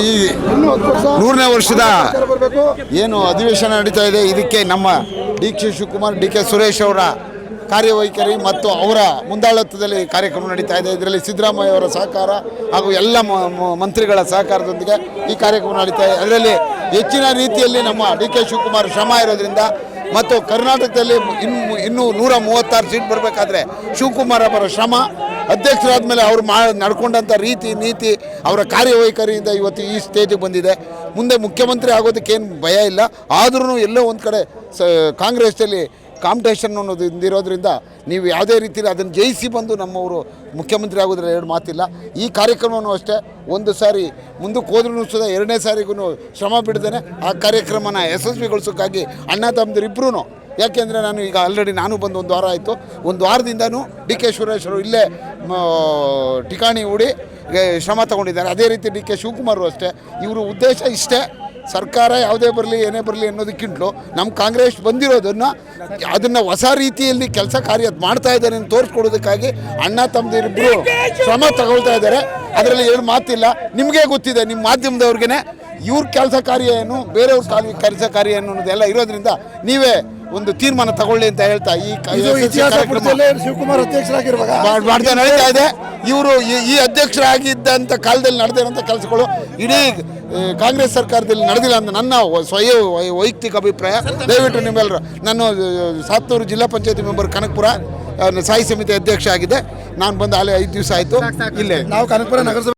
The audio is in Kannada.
ಈ 100ನೇ ವರ್ಷದ ಏನು ಅಧಿವೇಶನ ನಡೀತಾ ಇದೆ, ಇದಕ್ಕೆ ನಮ್ಮ D K Shivakumar, D K Suresh ಅವರ ಕಾರ್ಯವೈಖರಿ ಮತ್ತು ಅವರ ಮುಂದಾಳತ್ವದಲ್ಲಿ ಕಾರ್ಯಕ್ರಮ ನಡೀತಾ ಇದೆ. ಇದರಲ್ಲಿ ಸಿದ್ದರಾಮಯ್ಯ ಅವರ ಸಹಕಾರ ಹಾಗೂ ಎಲ್ಲ ಮಂತ್ರಿಗಳ ಸಹಕಾರದೊಂದಿಗೆ ಈ ಕಾರ್ಯಕ್ರಮ ನಡೀತಾ ಇದೆ. ಅದರಲ್ಲಿ ಹೆಚ್ಚಿನ ರೀತಿಯಲ್ಲಿ ನಮ್ಮ ಡಿ ಕೆ ಶಿವಕುಮಾರ್ ಶ್ರಮ ಇರೋದ್ರಿಂದ ಮತ್ತು ಕರ್ನಾಟಕದಲ್ಲಿ ಇನ್ನೂ 136 ಸೀಟ್ ಬರಬೇಕಾದ್ರೆ ಶಿವಕುಮಾರ್ ಅವರ ಶ್ರಮ, ಅಧ್ಯಕ್ಷರಾದ ಮೇಲೆ ಅವರು ನಡ್ಕೊಂಡಂಥ ರೀತಿ ನೀತಿ, ಅವರ ಕಾರ್ಯವೈಖರಿಯಿಂದ ಇವತ್ತು ಈ ಸ್ಟೇಜಿಗೆ ಬಂದಿದೆ. ಮುಂದೆ ಮುಖ್ಯಮಂತ್ರಿ ಆಗೋದಕ್ಕೇನು ಭಯ ಇಲ್ಲ. ಆದ್ರೂ ಎಲ್ಲೋ ಒಂದು ಕಡೆ ಕಾಂಗ್ರೆಸ್ಸಲ್ಲಿ ಕಾಂಪಿಟೇಷನ್ ಅನ್ನೋದು ಇರೋದ್ರಿಂದ ನೀವು ಯಾವುದೇ ರೀತಿಯಲ್ಲಿ ಅದನ್ನು ಜಯಿಸಿ ಬಂದು ನಮ್ಮವರು ಮುಖ್ಯಮಂತ್ರಿ ಆಗೋದ್ರಲ್ಲಿ ಎರಡು ಮಾತಿಲ್ಲ. ಈ ಕಾರ್ಯಕ್ರಮವೂ ಅಷ್ಟೇ, ಒಂದು ಸಾರಿ ಮುಂದಕ್ಕೆ ಹೋದ್ರೂ ಸುದ ಎರಡನೇ ಸಾರಿಗೂ ಶ್ರಮ ಬಿಡ್ದೇನೆ ಆ ಕಾರ್ಯಕ್ರಮನ ಯಶಸ್ವಿಗೊಳಿಸೋಕ್ಕಾಗಿ ಅಣ್ಣ ತಮ್ಮದಿರಿಬ್ಬರೂ, ಯಾಕೆಂದರೆ ನಾನು ಈಗ ಆಲ್ರೆಡಿ ನಾನು ಬಂದು 1 ವಾರ ಆಯಿತು. 1 ವಾರದಿಂದನೂ ಡಿ ಕೆ ಸುರೇಶರು ಇಲ್ಲೇ ಠಿಕಾಣಿ ಹೂಡಿ ಶ್ರಮ ತಗೊಂಡಿದ್ದಾರೆ. ಅದೇ ರೀತಿ ಡಿ ಕೆ ಶಿವಕುಮಾರು ಅಷ್ಟೇ. ಇವರು ಉದ್ದೇಶ ಇಷ್ಟೇ, ಸರ್ಕಾರ ಯಾವುದೇ ಬರಲಿ ಏನೇ ಬರಲಿ ಅನ್ನೋದಕ್ಕಿಂತಲೂ ನಮ್ಮ ಕಾಂಗ್ರೆಸ್ ಅದನ್ನು ಹೊಸ ರೀತಿಯಲ್ಲಿ ಕೆಲಸ ಕಾರ್ಯ ಮಾಡ್ತಾ ಇದ್ದಾರೆ ಅಂತ ತೋರಿಸ್ಕೊಡೋದಕ್ಕಾಗಿ ಅಣ್ಣ ತಮ್ಮದಿರಿಬ್ಬರು ಶ್ರಮ ತಗೊಳ್ತಾ ಇದ್ದಾರೆ. ಅದರಲ್ಲಿ ಏನು ಮಾತಿಲ್ಲ. ನಿಮಗೆ ಗೊತ್ತಿದೆ, ನಿಮ್ಮ ಮಾಧ್ಯಮದವ್ರಿಗೇ ಇವ್ರ ಕೆಲಸ ಕಾರ್ಯ ಏನು, ಬೇರೆಯವ್ರ ಕೆಲಸ ಕಾರ್ಯ ಏನು ಅನ್ನೋದೆಲ್ಲ ಇರೋದ್ರಿಂದ ನೀವೇ ಒಂದು ತೀರ್ಮಾನ ತಗೊಳ್ಳಿ ಅಂತ ಹೇಳ್ತಾ ಶಿವಕುಮಾರ್ ಅಧ್ಯಕ್ಷರಾಗಿರುವಾಗ ಮಾಡ್ತಾ ನಡೀತಾ ಇದೆ. ಇವರು ಈ ಅಧ್ಯಕ್ಷರಾಗಿದ್ದಂಥ ಕಾಲದಲ್ಲಿ ನಡೆದಿರೋಂಥ ಕೆಲಸಗಳು ಇಡೀ ಕಾಂಗ್ರೆಸ್ ಸರ್ಕಾರದಲ್ಲಿ ನಡೆದಿಲ್ಲ ಅಂತ ನನ್ನ ವೈಯಕ್ತಿಕ ಅಭಿಪ್ರಾಯ. ದಯವಿಟ್ಟು ನಿಮ್ಮೆಲ್ಲರೂ, ನಾನು ಸಾತ್ನೂರು ಜಿಲ್ಲಾ ಪಂಚಾಯತಿ ಮೆಂಬರ್, ಕನಕಪುರ ಸ್ಥಾಯಿ ಸಮಿತಿ ಅಧ್ಯಕ್ಷ ಆಗಿದೆ. ನಾನು ಬಂದು 5 ದಿವಸ ಆಯಿತು. ಇಲ್ಲೇ ನಾವು ಕನಕಪುರ ನಗರಸಭೆ